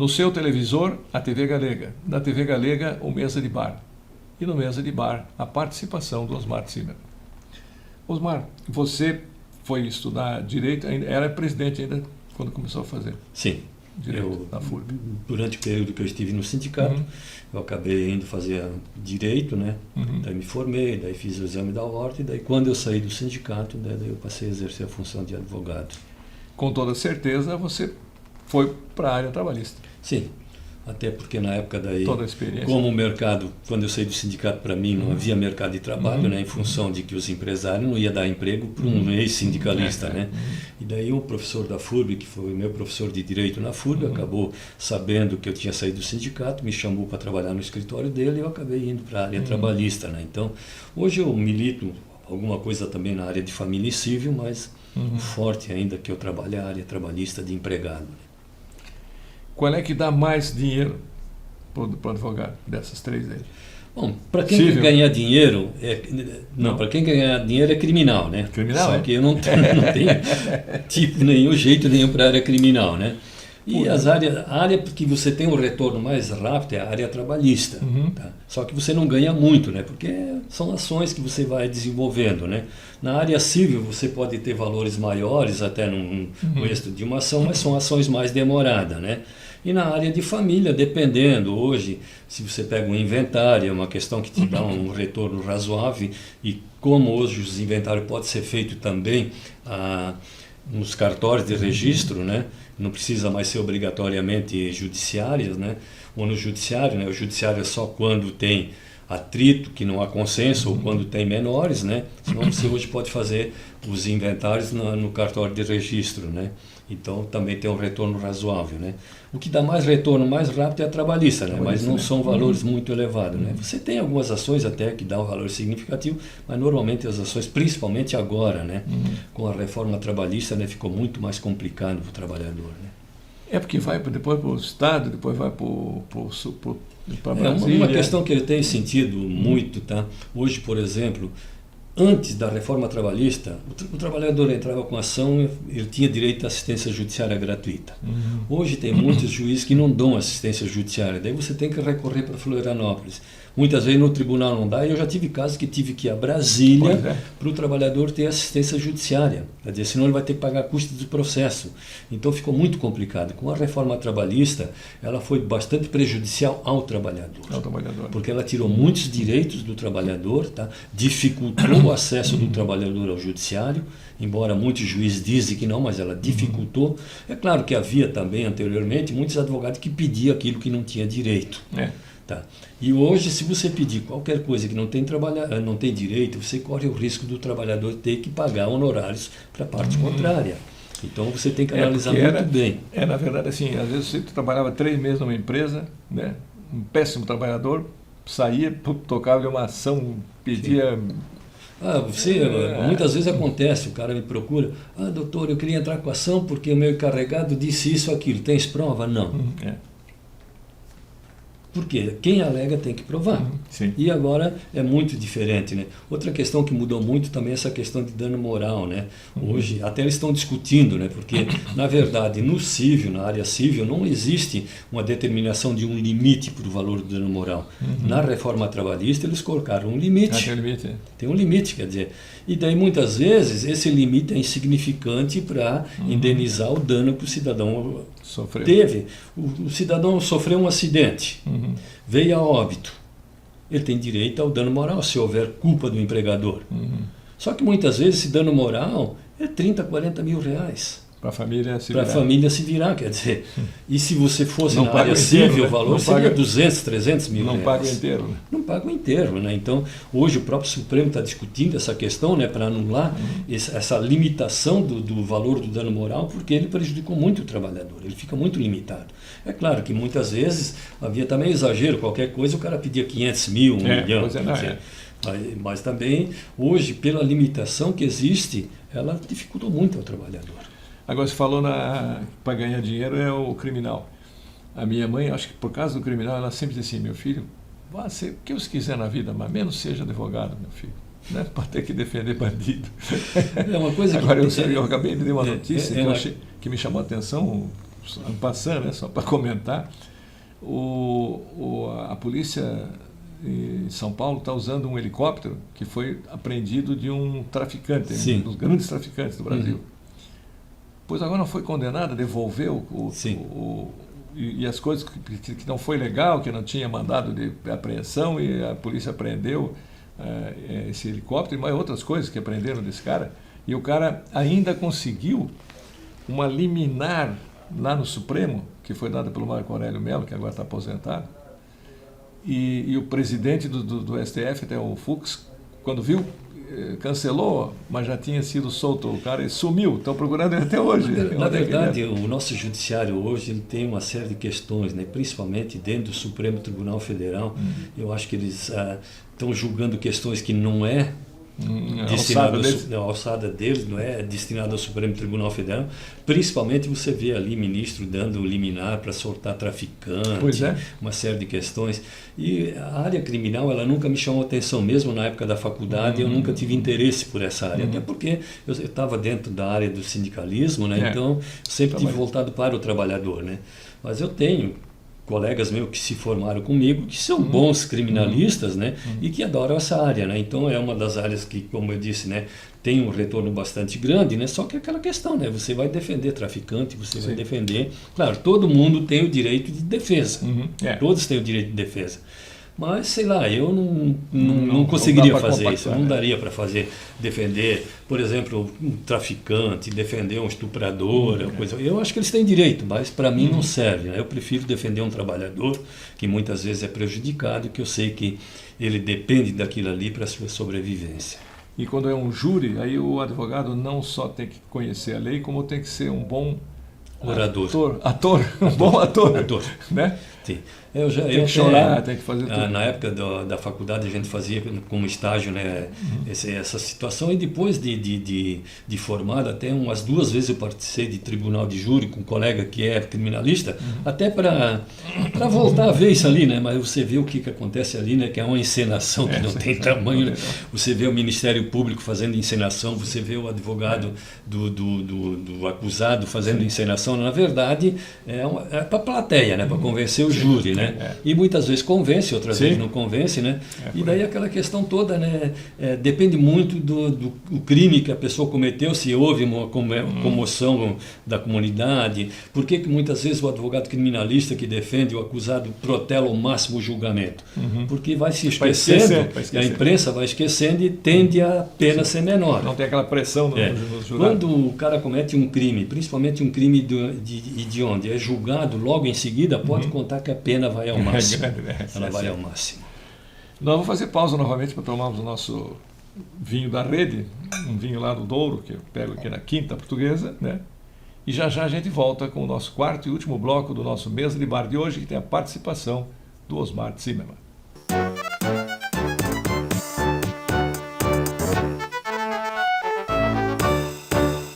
No seu televisor, a TV Galega. Na TV Galega, o Mesa de Bar. E no Mesa de Bar, a participação do Osmar Zimmer. Osmar, você foi estudar Direito, era presidente ainda quando começou a fazer? Sim. Direito na FURB. Durante o período que eu estive no sindicato, eu acabei indo fazer Direito, né? Daí me formei, daí fiz o exame da ordem, e daí quando eu saí do sindicato, daí eu passei a exercer a função de advogado. Com toda certeza, você foi para a área trabalhista. Sim. Até porque na época daí, toda a experiência. Como o mercado, quando eu saí do sindicato, para mim não havia mercado de trabalho, né, em função de que os empresários não iam dar emprego para um ex-sindicalista, né? E daí o professor da FURB, que foi meu professor de Direito na FURB, acabou sabendo que eu tinha saído do sindicato, me chamou para trabalhar no escritório dele e eu acabei indo para a área trabalhista, né? Então, hoje eu milito alguma coisa também na área de família e civil, mas o forte ainda que eu trabalho é a área trabalhista de empregado, né? Qual é que dá mais dinheiro para o advogado, dessas três aí? Bom, para quem quer ganhar dinheiro, para quem quer ganhar dinheiro é criminal, né? Criminal, Só que eu não tenho tipo nenhum jeito nenhum para a área criminal, né? E a área que você tem um retorno mais rápido é a área trabalhista. Tá? Só que você não ganha muito, né? Porque são ações que você vai desenvolvendo, né? Na área civil você pode ter valores maiores até no êxito de uma ação, mas são ações mais demoradas, né? E na área de família, dependendo, hoje, se você pega um inventário, é uma questão que te dá um retorno razoável, e como hoje os inventários podem ser feito também nos cartórios de registro, né? Não precisa mais ser obrigatoriamente judiciárias, né? Ou no judiciário, né? O judiciário é só quando tem atrito, que não há consenso, ou quando tem menores, né? Senão você hoje pode fazer os inventários no cartório de registro, né? Então também tem um retorno razoável, né? O que dá mais retorno mais rápido é a trabalhista, né? Mas não são valores muito elevados, né? Você tem algumas ações até que dão um valor significativo, mas normalmente as ações, principalmente agora, né? Com a reforma trabalhista, né? Ficou muito mais complicado para o trabalhador, né? É porque vai depois para o Estado, depois vai para Brasília. Uma questão que ele tem sentido muito, tá? Hoje, por exemplo, antes da reforma trabalhista, o trabalhador entrava com ação, ele tinha direito à assistência judiciária gratuita. Hoje tem muitos juízes que não dão assistência judiciária, daí você tem que recorrer para Florianópolis. Muitas vezes no tribunal não dá, e eu já tive casos que tive que ir a Brasília para o trabalhador ter assistência judiciária. Quer dizer, senão ele vai ter que pagar custos do processo. Então ficou muito complicado. Com a reforma trabalhista, ela foi bastante prejudicial ao trabalhador. Porque ela tirou muitos direitos do trabalhador, tá? Dificultou o acesso do trabalhador ao judiciário, embora muitos juízes dizem que não, mas ela dificultou. É claro que havia também anteriormente muitos advogados que pediam aquilo que não tinha direito. Tá. E hoje, se você pedir qualquer coisa que não tem direito, você corre o risco do trabalhador ter que pagar honorários para a parte contrária. Então você tem que analisar muito bem. Na verdade, assim, às vezes você trabalhava 3 meses numa empresa, né? Um péssimo trabalhador, saía, tocava uma ação, pedia... Muitas vezes acontece, o cara me procura, doutor, eu queria entrar com a ação porque o meu encarregado disse isso ou aquilo, tens prova? Não. Porque quem alega tem que provar. E agora é muito diferente, né? Outra questão que mudou muito também é essa questão de dano moral, né? Hoje até eles estão discutindo, né? Porque na verdade no civil, na área civil, não existe uma determinação de um limite para o valor do dano moral. Na reforma trabalhista eles colocaram um limite. Tem um limite, quer dizer. E daí muitas vezes esse limite é insignificante para indenizar o dano que o cidadão teve. O cidadão sofreu um acidente, veio a óbito. Ele tem direito ao dano moral se houver culpa do empregador. Só que muitas vezes esse dano moral é 30, 40 mil reais. Para a família se virar, quer dizer. E se você fosse na área civil, o valor seria 200, 300 mil reais. Não paga inteiro, né? Não paga o inteiro, né? Então, hoje o próprio Supremo está discutindo essa questão, né, para anular essa limitação do valor do dano moral, porque ele prejudicou muito o trabalhador, ele fica muito limitado. É claro que muitas vezes havia também exagero, qualquer coisa o cara pedia 500 mil, 1 milhão. Mas também, hoje, pela limitação que existe, ela dificultou muito ao trabalhador. Agora, você falou para ganhar dinheiro é o criminal. A minha mãe, acho que por causa do criminal, ela sempre disse assim, meu filho, vá ser o que você quiser na vida, mas menos seja advogado, meu filho. Não é para ter que defender bandido. É uma coisa agora, eu acabei de ver uma notícia que me chamou a atenção, passando, né, só para comentar, a polícia em São Paulo está usando um helicóptero que foi apreendido de um traficante, Sim. um dos grandes traficantes do Brasil. Pois agora não foi condenado, devolveu e as coisas que não foi legal, que não tinha mandado de apreensão, e a polícia apreendeu esse helicóptero e mais outras coisas que apreenderam desse cara. E o cara ainda conseguiu uma liminar lá no Supremo, que foi dada pelo Marco Aurélio Mello, que agora está aposentado. E o presidente do STF, até o Fux, quando viu, cancelou, mas já tinha sido solto o cara e sumiu. Estão procurando ele até hoje. Na verdade, o nosso judiciário hoje ele tem uma série de questões, né? Principalmente dentro do Supremo Tribunal Federal. Eu acho que eles estão julgando questões que não é a alçada deles, não é destinado ao Supremo Tribunal Federal. Principalmente você vê ali ministro dando liminar para soltar traficante, uma série de questões. E a área criminal, ela nunca me chamou atenção, mesmo na época da faculdade, eu nunca tive interesse por essa área, até porque eu estava dentro da área do sindicalismo, né? Então sempre tive voltado para o trabalhador, né? Mas eu tenho colegas meus que se formaram comigo, que são bons criminalistas, né? E que adoram essa área, né? Então é uma das áreas que, como eu disse, né, tem um retorno bastante grande, né? Só que é aquela questão, né? Você vai defender traficante, você vai defender... Claro, todo mundo tem o direito de defesa. Todos têm o direito de defesa. Mas, sei lá, eu não conseguiria fazer isso, não daria para defender, por exemplo, um traficante, defender um estuprador, coisa. Eu acho que eles têm direito, mas para mim não serve, né? Eu prefiro defender um trabalhador que muitas vezes é prejudicado, que eu sei que ele depende daquilo ali para a sua sobrevivência. E quando é um júri, aí o advogado não só tem que conhecer a lei, como tem que ser um bom orador. Um bom ator. Né? Sim. Tem que chorar, tem que fazer tudo. Na época da faculdade a gente fazia como estágio, né, essa situação, e depois de formado, até umas 2 vezes eu participei de tribunal de júri com um colega que é criminalista, até para voltar a ver isso ali, né, mas você vê o que acontece ali, né, que é uma encenação que não tem tamanho, né? Você vê o Ministério Público fazendo encenação, você vê o advogado do acusado fazendo encenação, na verdade é para a plateia, né, para convencer o júri, né? E muitas vezes convence, outras vezes não convence, né? E daí aquela questão toda, né? Depende muito do crime que a pessoa cometeu, se houve uma comoção da comunidade. Por que muitas vezes o advogado criminalista que defende o acusado protela ao máximo o julgamento? Porque vai se esquecendo, e a imprensa vai esquecendo e tende a pena ser menor. Não tem aquela pressão no jurado. Quando o cara comete um crime, principalmente um crime de onde é julgado logo em seguida, pode contar que a pena vai ao máximo. Ela vai ao máximo. Nós vamos fazer pausa novamente para tomarmos o nosso vinho da rede, um vinho lá do Douro, que eu pego aqui na Quinta Portuguesa, né? E já a gente volta com o nosso 4º e último bloco do nosso Mesa de Bar de hoje, que tem a participação do Osmar Zimmermann.